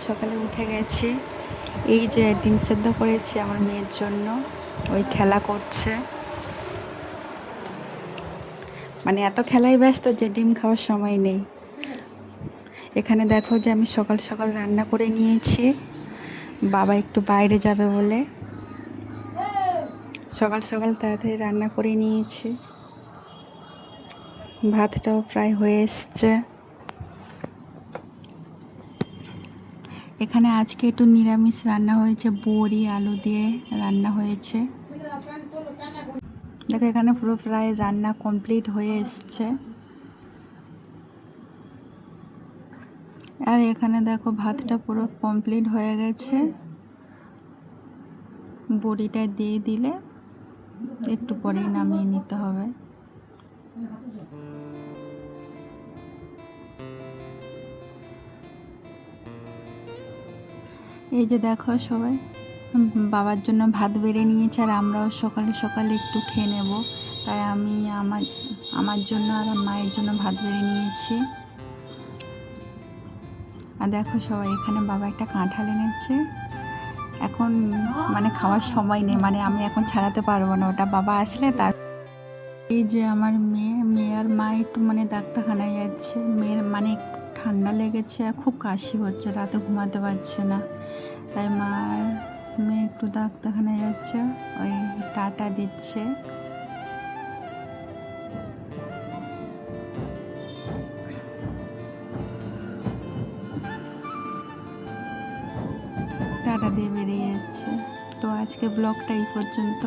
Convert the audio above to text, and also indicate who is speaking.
Speaker 1: সকালে উঠে গেছি। এই যে ডিম সেদ্ধ করেছি আমার মেয়ের জন্য, ওই খেলা করছে, মানে এত খেলায় ব্যস্ত যে ডিম খাওয়ার সময় নেই। এখানে দেখো যে আমি সকাল সকাল রান্না করে নিয়েছি, বাবা একটু বাইরে যাবে বলে সকাল সকাল তাড়াতাড়ি রান্না করে নিয়েছি। ভাতটাও প্রায় হয়ে এসছে। এখানে আজকে একটু নিরামিষ রান্না হয়েছে, বড়ি আলু দিয়ে রান্না হয়েছে। দেখো এখানে পুরো প্রায় রান্না কমপ্লিট হয়ে এসছে। আর এখানে দেখো ভাতটা পুরো কমপ্লিট হয়ে গেছে। বড়িটা দিয়ে দিলে একটু পরেই নামিয়ে নিতে হবে। এই যে দেখো সবাই বাবার জন্য ভাত বেড়ে নিয়েছে, আর আমরাও সকালে সকালে একটু খেয়ে নেব, তাই আমি আমার জন্য আর মায়ের জন্য ভাত বেড়ে নিয়েছি। আর দেখো সবাই এখানে বাবা একটা কাঁঠাল এনেছে, এখন মানে খাওয়ার সময় নেই, মানে আমি এখন ছাড়াতে পারবো না, ওটা বাবা আসলে তার। এই যে আমার মেয়ে আর মা একটু মানে ডাক্তারখানায় যাচ্ছে। মেয়ের মানে একটু ঠান্ডা লেগেছে আর খুব কাশি হচ্ছে, রাতে ঘুমাতে পারছে না, তাই মা আর মেয়ে একটু ডাক্তারখানায় যাচ্ছে, ওই টাটা দিচ্ছে। টাটা দিয়ে বেরিয়ে যাচ্ছে। তো আজকে ব্লগটা এই পর্যন্ত।